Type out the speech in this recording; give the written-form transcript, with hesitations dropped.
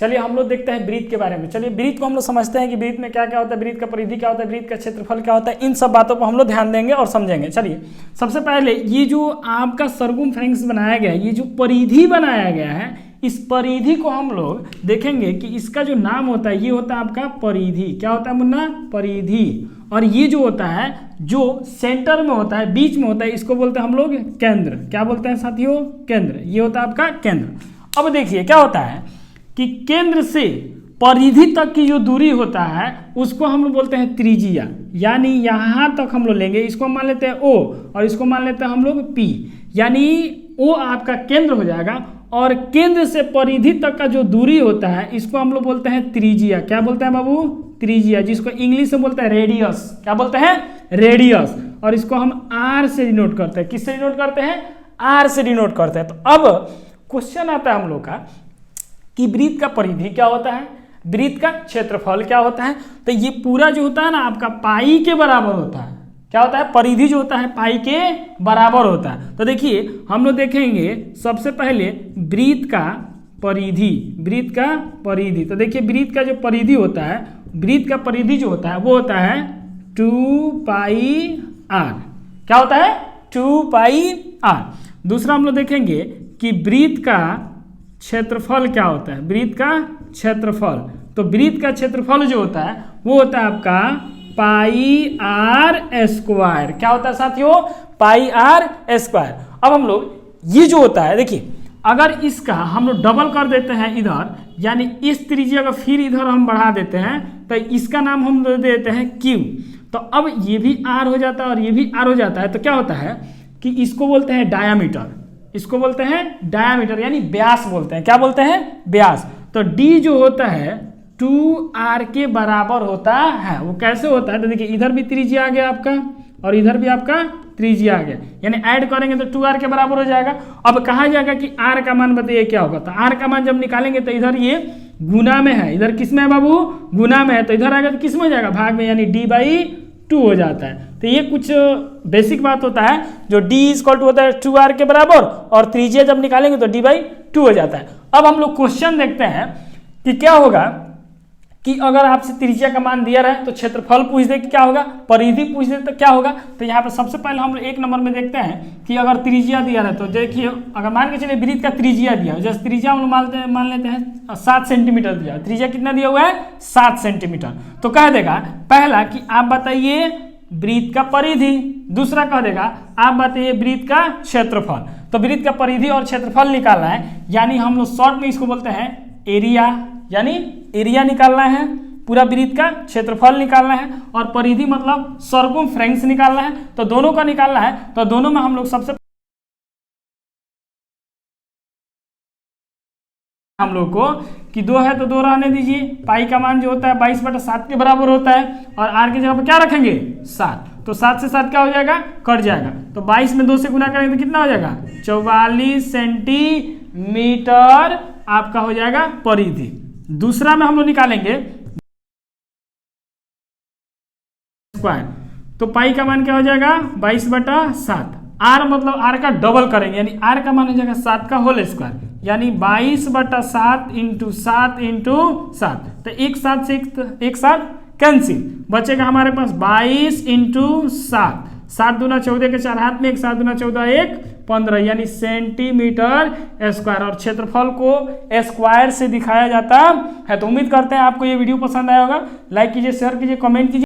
चलिए हम लोग देखते हैं वृत्त के बारे में। चलिए वृत्त को हम लोग समझते हैं कि वृत्त में क्या क्या होता है, वृत्त का परिधि क्या होता है, वृत्त का क्षेत्रफल क्या होता है, इन सब बातों पर हम लोग ध्यान देंगे और समझेंगे। चलिए सबसे पहले ये जो आपका सरकमफ्रेंस बनाया गया है, ये जो परिधि बनाया गया है, इस परिधि को हम लोग देखेंगे कि इसका जो नाम होता है ये होता है आपका परिधि। क्या होता है मुन्ना? परिधि। और ये जो होता है, जो सेंटर में होता है, बीच में होता है, इसको बोलते हैं हम लोग केंद्र। क्या बोलते हैं साथियों? केंद्र। ये होता है आपका केंद्र। अब देखिए क्या होता है कि केंद्र से परिधि तक की जो दूरी होता है उसको हम लोग बोलते हैं त्रिज्या। यानी यहाँ तक हम लोग लेंगे, इसको मान लेते हैं O और इसको मान लेते हैं हम लोग P। यानी O आपका केंद्र हो जाएगा और केंद्र से परिधि तक का जो दूरी होता है इसको हम लोग बोलते हैं त्रिज्या। क्या बोलते हैं बाबू? त्रिज्या, जिसको इंग्लिश में बोलते हैं रेडियस। क्या बोलते हैं? रेडियस। और इसको हम R से डिनोट करते हैं। किससे डिनोट करते हैं? R से डिनोट करते हैं। तो अब क्वेश्चन आता है हम लोग का कि वृत्त का परिधि क्या होता है, वृत्त का क्षेत्रफल क्या होता है। तो ये पूरा जो होता है ना आपका पाई के बराबर होता है। क्या होता है? परिधि जो होता है पाई के बराबर होता है। तो देखिए हम लोग देखेंगे सबसे पहले वृत्त का परिधि। वृत्त का परिधि, तो देखिए वृत्त का जो परिधि होता है, वृत्त का परिधि जो होता है वो होता है 2πr। क्या होता है? 2πr। दूसरा हम लोग देखेंगे कि वृत्त का क्षेत्रफल क्या होता है। वृत्त का क्षेत्रफल, तो वृत्त का क्षेत्रफल जो होता है वो होता है आपका πr²। क्या होता है साथियों? πr²। अब हम लोग ये जो होता है, देखिए अगर इसका हम लोग डबल कर देते हैं इधर, यानी इस त्रिज्या को फिर इधर हम बढ़ा देते हैं, तो इसका नाम हम दे देते हैं Q। तो अब ये भी R हो जाता है और ये भी R हो जाता है। तो क्या होता है कि इसको बोलते हैं डायामीटर। इसको बोलते हैं डायामीटर, यानी व्यास बोलते हैं। क्या बोलते हैं? व्यास। तो D जो होता है 2R के बराबर होता है। वो कैसे होता है? तो देखिए इधर भी त्रिज्या आ गया आपका और इधर भी आपका त्रिज्या आ गया, यानी ऐड करेंगे तो 2R के बराबर हो जाएगा। अब कहा जाएगा कि R का मान बताइए क्या होगा। तो R का मान जब निकालेंगे तो इधर ये गुना में है, इधर किस में है बाबू? गुना में है। तो इधर आएगा तो किस में हो जाएगा? भाग में, यानी D/2 हो जाता है। तो ये कुछ बेसिक बात होता है, जो D = होता है 2R के बराबर और त्रिज्या जब निकालेंगे तो D/2 हो जाता है। अब हम लोग क्वेश्चन देखते हैं कि क्या होगा कि अगर आपसे त्रिज्या का मान दिया रहे तो क्षेत्रफल पूछ दे कि क्या होगा, परिधि पूछ दे तो क्या होगा। तो यहाँ पर सबसे पहले हम लोग 1 नंबर में देखते हैं कि अगर त्रिज्या दिया रहे तो देखिए, अगर मान के चलिए वृत्त का त्रिज्या दिया, जैसे त्रिज्या हम लोग मान लेते हैं 7 सेंटीमीटर दिया। त्रिज्या कितना दिया हुआ है? 7 सेंटीमीटर। तो कह देगा पहला कि आप बताइए वृत्त का परिधि, दूसरा कह देगा आप बताइए वृत्त का क्षेत्रफल। तो वृत्त का परिधि और क्षेत्रफल निकालना है, यानी हम लोग शॉर्ट में इसको बोलते हैं एरिया, यानी एरिया निकालना है। पूरा वृत्त का क्षेत्रफल निकालना है और परिधि मतलब सरकमफ्रेंस निकालना है। तो दोनों का निकालना है, तो दोनों में हम लोग सबसे हम लोग को कि 2 है तो 2 रहने दीजिए। पाई का मान जो होता है 22/7 के बराबर होता है और R की जगह पर क्या रखेंगे? 7। तो 7 से 7 क्या हो जाएगा? कट जाएगा। तो 22 में 2 से गुना करेंगे तो कितना हो जाएगा? 44 सेंटीमीटर आपका हो जाएगा परिधि। दूसरा में हम लोग निकालेंगे स्क्वायर, तो पाई का मान क्या हो जाएगा? 22/7। R मतलब R का डबल करेंगे, यानी R का मान हो जाएगा 7 का होल स्क्वायर, यानी 22/7 × 7 × 7। तो एक साथ से एक साथ कैंसिल, बचेगा हमारे पास 22 × 7। 7 दूना 14 के 4 हाथ में, 1 7 दूना 14 1 15, यानी सेंटीमीटर स्क्वायर। और क्षेत्रफल को स्क्वायर से दिखाया जाता है। तो उम्मीद करते हैं आपको ये वीडियो पसंद आया होगा। लाइक कीजिए, शेयर कीजिए, कमेंट कीजिए।